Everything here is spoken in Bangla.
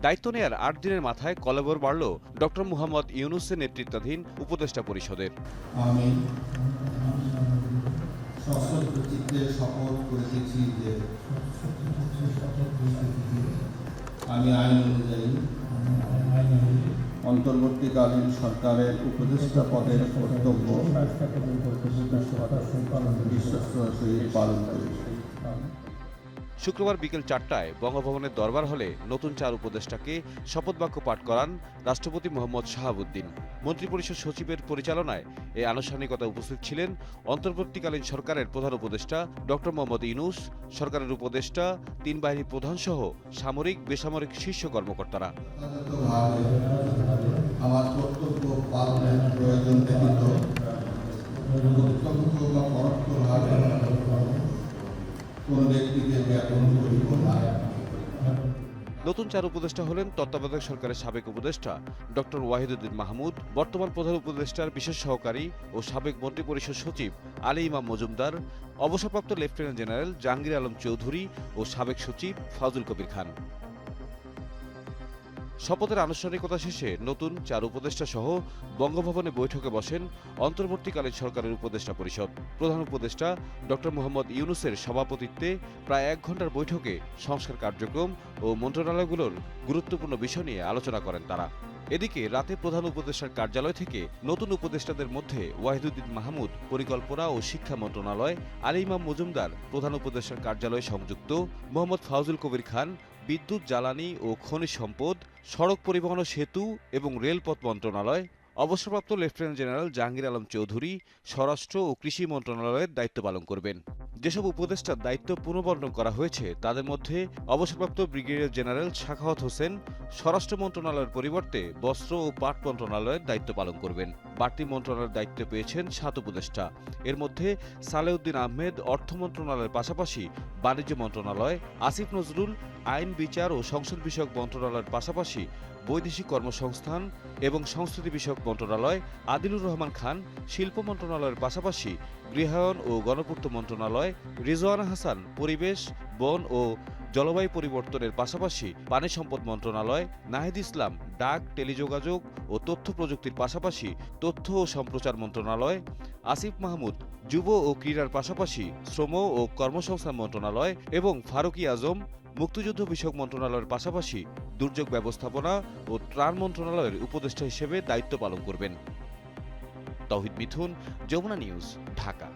দায়িত্ব নেয়ার ৮ দিনের মাথায় কলেবর বাড়ল ডক্টর মুহাম্মদ ইউনূসের নেতৃত্বাধীন উপদেষ্টা পরিষদের। আমি সশ্রদ্ধ চিত্তে শপথ করিতেছি যে আমি আইন অনুযায়ী অন্তর্বর্তীকালীন সরকারের উপদেষ্টা পদের কর্তব্য বিশ্বস্তার সহিত পালন করিব। শুক্রবার বিকেল ৪টায় বঙ্গভবনের দরবার হলে নতুন ৪ উপদেষ্টাকে শপথ বাক্য পাঠ করান রাষ্ট্রপতি মোহাম্মদ শাহাবুদ্দিন। মন্ত্রিপরিষদ সচিবের পরিচালনায় এই আনুষ্ঠানিকতা উপস্থিত ছিলেন অন্তর্বর্তীকালীন সরকারের প্রধান উপদেষ্টা ডক্টর মোহাম্মদ ইউনূস, সরকারের উপদেষ্টা, ৩ বাহিনীর প্রধানসহ সামরিক বেসামরিক শীর্ষ কর্মকর্তারা। আমার কর্তব্য পালনের প্রয়োজন ব্যতীত প্রত্যক্ষ বা পরোক্ষভাবে কোন ব্যক্তিকে জ্ঞাপন করিব না। নতুন ৪ উপদেষ্টা হলেন তত্ত্বাবধায়ক সরকারের সাবেক উপদেষ্টা ডক্টর ওয়াহিদুদ্দিন মাহমুদ, বর্তমান প্রধান উপদেষ্টার বিশেষ সহকারী ও সাবেক মন্ত্রিপরিষদ সচিব আলী ইমাম মজুমদার, অবসরপ্রাপ্ত লেফটেন্যান্ট জেনারেল জাহাঙ্গীর আলম চৌধুরী ও সাবেক সচিব ফাজুল কবির খান। শপথের আনুষ্ঠানিকতা শেষে নতুন ৪ উপদেষ্টা সহ বঙ্গভবনে বৈঠকে বসেন অন্তর্বর্তীকালীন সরকারের উপদেষ্টা পরিষদ। প্রধান উপদেষ্টা ডক্টর মোহাম্মদ ইউনূসের সভাপতিত্বে প্রায় ১ ঘণ্টার বৈঠকে সংস্কার কার্যক্রম ও মন্ত্রণালয়গুলোর গুরুত্বপূর্ণ বিষয় নিয়ে আলোচনা করেন তারা। এদিকে রাতে প্রধান উপদেষ্টার কার্যালয় থেকে নতুন উপদেষ্টাদের মধ্যে ওয়াহিদুদ্দিন মাহমুদ পরিকল্পনা ও শিক্ষা মন্ত্রণালয়, আলী ইমাম মজুমদার প্রধান উপদেষ্টার কার্যালয় সংযুক্ত, মোহাম্মদ ফাউজুল কবির খান বিদ্যুৎ, জ্বালানি ও খনিজ সম্পদ, সড়ক পরিবহন ও সেতু এবং রেলপথ মন্ত্রণালয়, অবসরপ্রাপ্ত লেফটেন্যান্ট জেনারেল জাহাঙ্গীর আলম চৌধুরী স্বরাষ্ট্র ও কৃষি মন্ত্রণালয়ের দায়িত্ব পালন করবেন। যেসব উপদেষ্টার দায়িত্ব পুনর্বণ্টন করা হয়েছে তাদের মধ্যে অবসরপ্রাপ্ত ব্রিগেডিয়ার জেনারেল সাখাওয়াত হোসেন স্বরাষ্ট্র মন্ত্রণালয়ের পরিবর্তে বস্ত্র ও পাট মন্ত্রণালয়ের দায়িত্ব পালন করবেন। বাড়তি মন্ত্রণালয়ের দায়িত্ব পেয়েছেন ৭ উপদেষ্টা। এর মধ্যে সালেউদ্দিন আহমেদ অর্থ মন্ত্রণালয়ের পাশাপাশি বাণিজ্য মন্ত্রণালয়, আসিফ নজরুল আইন, বিচার ও সংসদ বিষয়ক মন্ত্রণালয়ের পাশাপাশি বৈদেশিক কর্মসংস্থান এবং সংস্কৃতি বিষয়ক মন্ত্রণালয়, আদিলুর রহমান খান শিল্প মন্ত্রণালয়ের পাশাপাশি গৃহায়ন ও গণপূর্ত মন্ত্রণালয়, রিজওয়ানা হাসান পরিবেশ, বন ও জলবায়ু পরিবর্তনের পাশাপাশি পানি সম্পদ মন্ত্রণালয়, নাহিদ ইসলাম ডাক, টেলিযোগাযোগ ও তথ্য প্রযুক্তির পাশাপাশি তথ্য ও সম্প্রচার মন্ত্রণালয়, আসিফ মাহমুদ যুব ও ক্রীড়ার পাশাপাশি শ্রম ও কর্মসংস্থান মন্ত্রণালয় এবং ফারুকী আজম মুক্তিযুদ্ধ বিষয়ক মন্ত্রণালয়ের পাশাপাশি দুর্যোগ ব্যবস্থাপনা ও ত্রাণ মন্ত্রণালয়ের উপদেষ্টা হিসেবে দায়িত্ব পালন করবেন। তৌহিদ মিথুন, যমুনা নিউজ, ঢাকা।